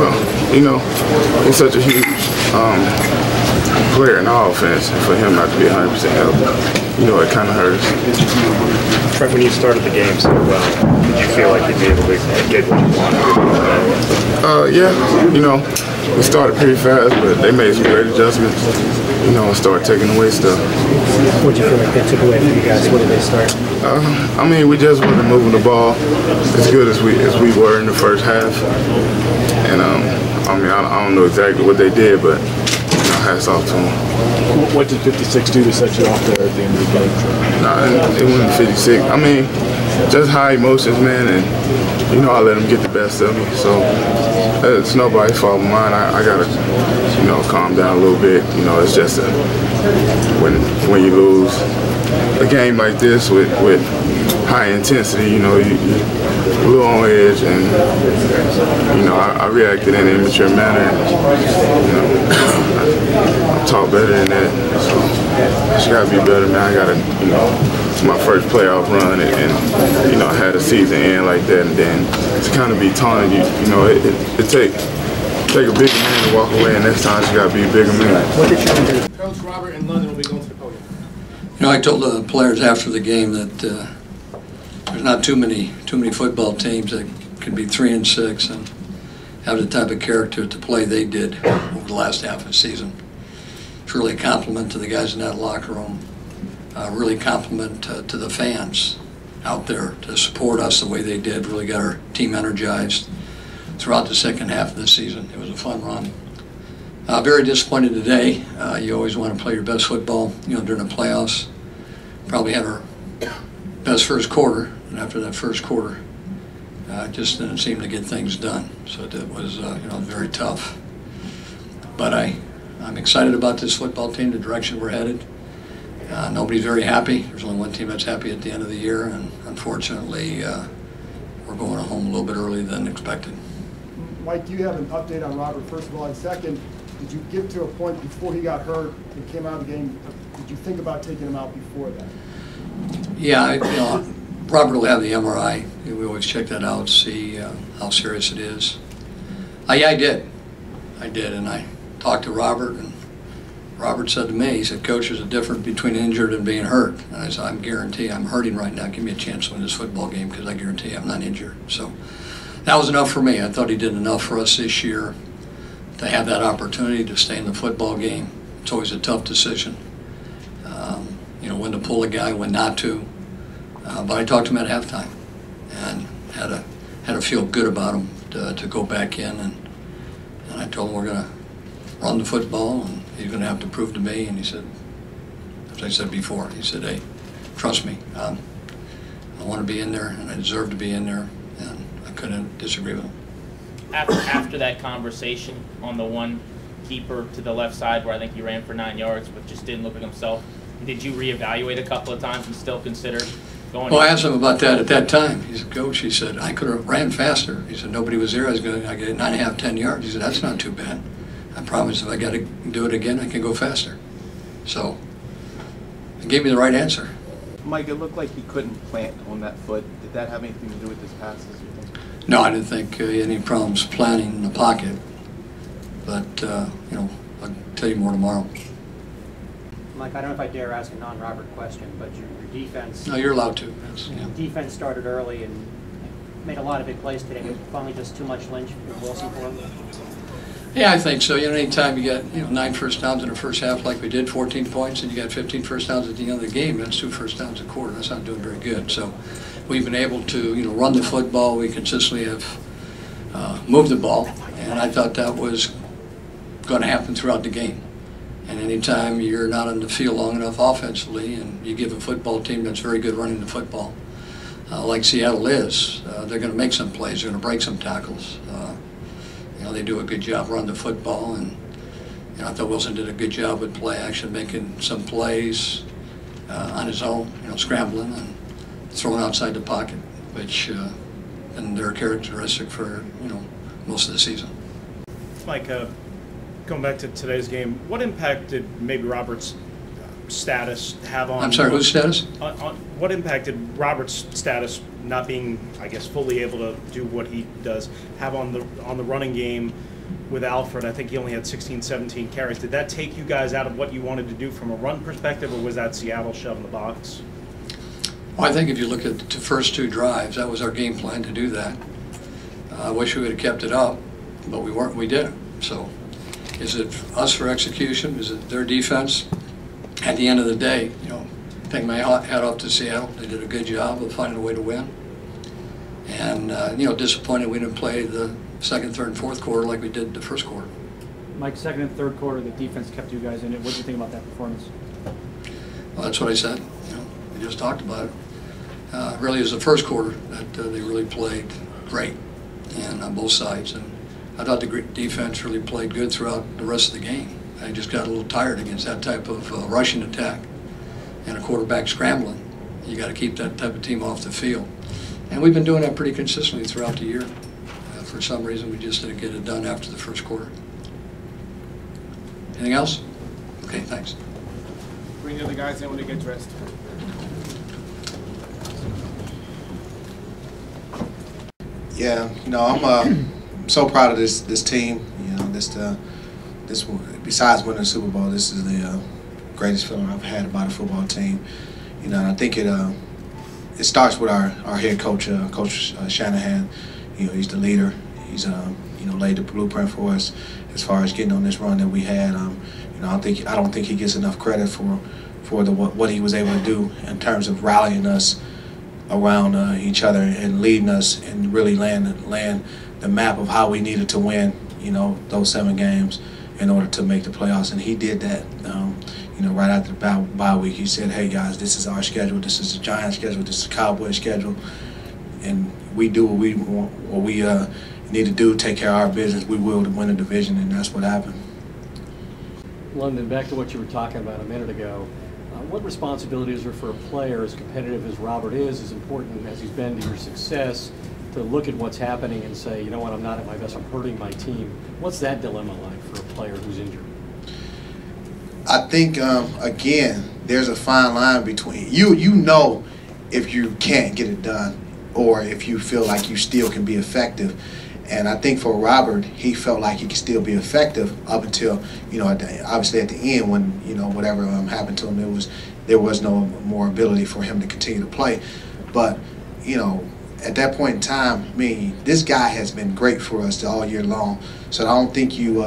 Well, you know, he's such a huge player in our offense, and for him not to be 100% healthy, you know, it kind of hurts. Trent, when you started the game so well, did you feel like you'd be able to get what you wanted? Yeah, you know, we started pretty fast, but they made some great adjustments, you know, and started taking away stuff. What did you feel like they took away from you guys? What did they start? I mean, we just wasn't moving the ball as good as we were in the first half. And, I mean, I don't know exactly what they did, but, you know, hats off to them. What did 56 do to set you off there at the end of the game? Nah, it wasn't 56. I mean, just high emotions, man, and, you know, I let them get the best of me. So it's nobody's fault of mine. I got to, you know, calm down a little bit. You know, it's just when you lose a game like this with high intensity, you know, you're a little on edge, and, you know, I reacted in an immature manner. You know, I talk better than that, so I just gotta be better, man. I gotta, you know, it's my first playoff run, and you know, I had a season end like that, and then to kind of be taunted, you know, it take a bigger man to walk away, and next time you gotta be a bigger man. What did you do? Coach Robert in London will be going to the podium. You know, I told the players after the game that there's not too many football teams that can be 3-6 and have the type of character to play they did over the last half of the season. It's really a compliment to the guys in that locker room. Really a compliment to the fans out there to support us the way they did. Really got our team energized throughout the second half of the season. It was a fun run. Very disappointed today. You always want to play your best football, you know, during the playoffs. Probably had our best first quarter, and after that first quarter, just didn't seem to get things done. So it was, you know, very tough. But I'm excited about this football team, the direction we're headed. Nobody's very happy. There's only one team that's happy at the end of the year, and unfortunately, we're going home a little bit earlier than expected. Mike, do you have an update on Robert, first of all? And second, did you get to a point before he got hurt and came out of the game, did you think about taking him out before that? Yeah, you know, Robert will have the MRI. We always check that out, see how serious it is. Yeah, I did, and I talked to Robert, and Robert said to me, he said, "Coach, there's a difference between injured and being hurt." And I said, "I guarantee I'm hurting right now. Give me a chance to win this football game, because I guarantee I'm not injured." So that was enough for me. I thought he did enough for us this year to have that opportunity to stay in the football game. It's always a tough decision, you know, when to pull a guy, when not to. But I talked to him at halftime and had to feel good about him to go back in, and I told him we're going to run the football, and he's going to have to prove to me. And he said, as I said before, he said, "Hey, trust me, I want to be in there, and I deserve to be in there," and I couldn't disagree with him. After that conversation on the one keeper to the left side where I think he ran for 9 yards but just didn't look like himself, did you reevaluate a couple of times and still consider going? Well, I asked him about that at that time. He said, "Coach," he said, "I could have ran faster." He said, "Nobody was there. I get 9.5, 10 yards." He said, "That's not too bad. I promise if I got to do it again, I can go faster." So he gave me the right answer. Mike, it looked like he couldn't plant on that foot. Did that have anything to do with his passes, you think? No, I didn't think he had any problems planting in the pocket. But, you know, I'll tell you more tomorrow. Mike, I don't know if I dare ask a non-Robert question, but your defense... No, you're allowed to. Yeah. Defense started early and made a lot of big plays today. Was finally just too much Lynch and Wilson for him? Yeah, I think so. You know, anytime you get 9 first downs in the first half like we did, 14 points, and you got 15 first downs at the end of the game, that's 2 first downs a quarter. That's not doing very good. So we've been able to, you know, run the football. We consistently have moved the ball, and I thought that was going to happen throughout the game. And anytime you're not on the field long enough offensively, and you give a football team that's very good running the football, like Seattle is, they're going to make some plays. They're going to break some tackles. You know, they do a good job running the football, and you know, I thought Wilson did a good job with play action, making some plays on his own, you know, scrambling and throwing outside the pocket, which and they're characteristic for, you know, most of the season. Mike, going back to today's game, what impact did maybe Robert's status have on... I'm sorry, whose status? What impact did Robert's status, not being, I guess, fully able to do what he does, have on the running game with Alfred. I think he only had 16, 17 carries. Did that take you guys out of what you wanted to do from a run perspective, or was that Seattle shoving the box? Well, I think if you look at the first 2 drives, that was our game plan to do that. I wish we would have kept it up, but we weren't. We didn't. So, is it us for execution? Is it their defense? At the end of the day, take my hat off to Seattle. They did a good job of finding a way to win. And disappointed we didn't play the second, third, and fourth quarter like we did the first quarter. Mike, second and third quarter, the defense kept you guys in it. What do you think about that performance? Well, that's what I said. We just talked about it. Really, it was the first quarter that they really played great, and on both sides. And I thought the defense really played good throughout the rest of the game. I just got a little tired against that type of rushing attack and a quarterback scrambling. You got to keep that type of team off the field. And we've been doing that pretty consistently throughout the year. For some reason, we just didn't get it done after the first quarter. Anything else? Okay, thanks. Bring the other guys in when they get dressed. Yeah, I'm so proud of this team. This besides winning the Super Bowl, this is the greatest feeling I've had about a football team. And I think it starts with our head coach, Coach Shanahan. He's the leader. He's laid the blueprint for us as far as getting on this run that we had. I don't think he gets enough credit for what he was able to do in terms of rallying us around each other and leading us and really land the map of how we needed to win, those 7 games in order to make the playoffs. And he did that, right after the bye week. He said, hey guys, this is our schedule, this is the Giants schedule, this is the Cowboys schedule, and we do what we need to do, take care of our business, we will to win the division, and that's what happened. London, back to what you were talking about a minute ago. What responsibility is there for a player as competitive as Robert is, as important as he's been to your success, to look at what's happening and say, you know what, I'm not at my best, I'm hurting my team? What's that dilemma like for a player who's injured? I think, again, there's a fine line between, if you can't get it done or if you feel like you still can be effective. And I think for Robert, he felt like he could still be effective up until, obviously at the end when, whatever happened to him, there was no more ability for him to continue to play. But, at that point in time, this guy has been great for us all year long. So I don't think you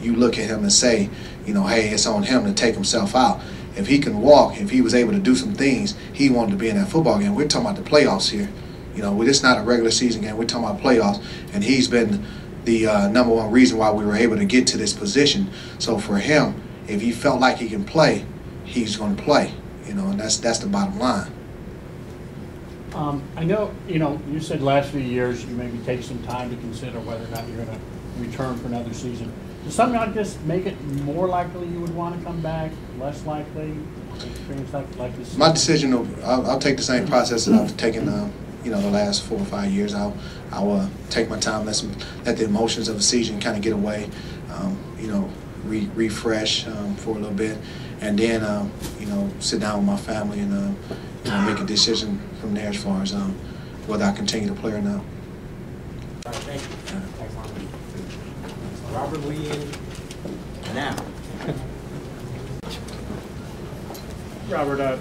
look at him and say, hey, it's on him to take himself out. If he can walk, if he was able to do some things, he wanted to be in that football game. We're talking about the playoffs here. It's not a regular season game. We're talking about playoffs, and he's been the number one reason why we were able to get to this position. So for him, if he felt like he can play, he's going to play. And that's the bottom line. I know, you said last few years you maybe take some time to consider whether or not you're going to return for another season. Does something like this make it more likely you would want to come back, less likely, experience like this? My decision, I'll take the same process that I've taken the last 4 or 5 years. I'll take my time, let the emotions of the season kind of get away, refresh for a little bit, and then sit down with my family and make a decision from there as far as whether I continue to play or not. Thank you. Robert Williams now. Robert,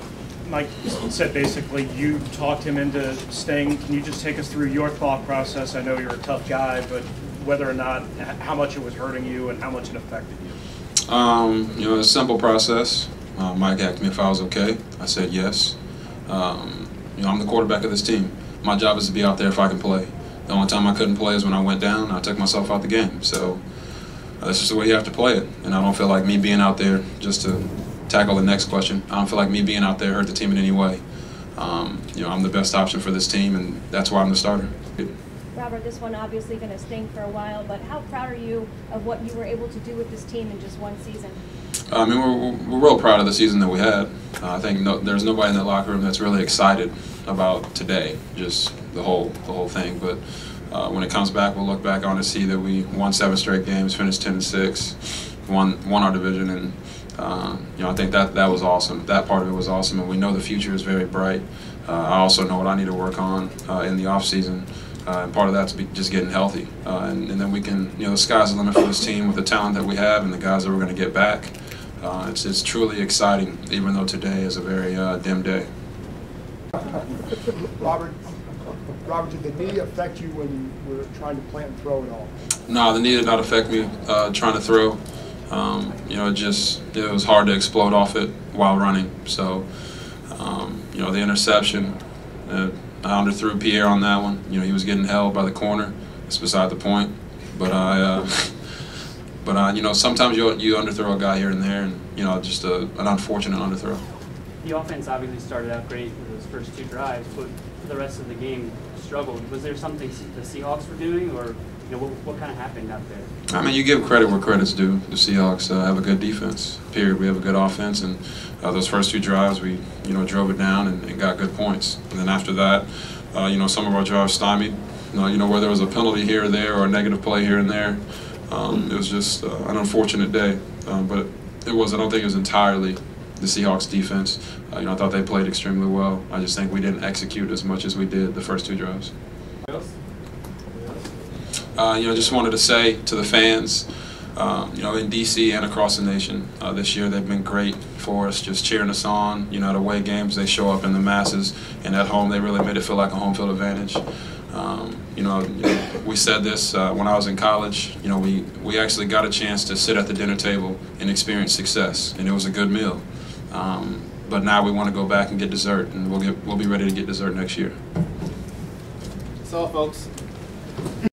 Mike said basically you talked him into staying. Can you just take us through your thought process? I know you're a tough guy, but whether or not, how much it was hurting you and how much it affected you? It's a simple process. Mike asked me if I was okay. I said yes. I'm the quarterback of this team. My job is to be out there if I can play. The only time I couldn't play is when I went down. I took myself out the game. So that's just the way you have to play it. And I don't feel like me being out there, just to tackle the next question, I don't feel like me being out there hurt the team in any way. I'm the best option for this team, and that's why I'm the starter. Robert, this one obviously going to sting for a while, but how proud are you of what you were able to do with this team in just one season? We're real proud of the season that we had. I think there's nobody in that locker room that's really excited about today, just the whole thing. But when it comes back, we'll look back on and see that we won 7 straight games, finished 10-6, won our division, and I think that was awesome. That part of it was awesome, and we know the future is very bright. I also know what I need to work on in the off season and part of that's just getting healthy. And then we can, the sky's the limit for this team with the talent that we have and the guys that we're going to get back. It's truly exciting, even though today is a very dim day. Robert, did the knee affect you when you were trying to plant and throw at all? No, the knee did not affect me trying to throw. It was hard to explode off it while running. So, the interception, I underthrew Pierre on that one. He was getting held by the corner. It's beside the point. But sometimes you underthrow a guy here and there, and just an unfortunate underthrow. The offense obviously started out great with those first 2 drives, but for the rest of the game struggled. Was there something the Seahawks were doing, or what kind of happened out there? I mean, you give credit where credit's due. The Seahawks have a good defense. Period. We have a good offense, and those first 2 drives, we drove it down and got good points. And then after that, some of our drives stymied. Where there was a penalty here or there or a negative play here and there. It was just an unfortunate day, but I don't think it was entirely the Seahawks defense. I thought they played extremely well. I just think we didn't execute as much as we did the first 2 drives. Just wanted to say to the fans, in D.C. and across the nation this year, they've been great for us, just cheering us on. At away games, they show up in the masses, and at home, they really made it feel like a home field advantage. We said this when I was in college. We actually got a chance to sit at the dinner table and experience success, and it was a good meal. But now we want to go back and get dessert, and we'll be ready to get dessert next year. That's all, folks.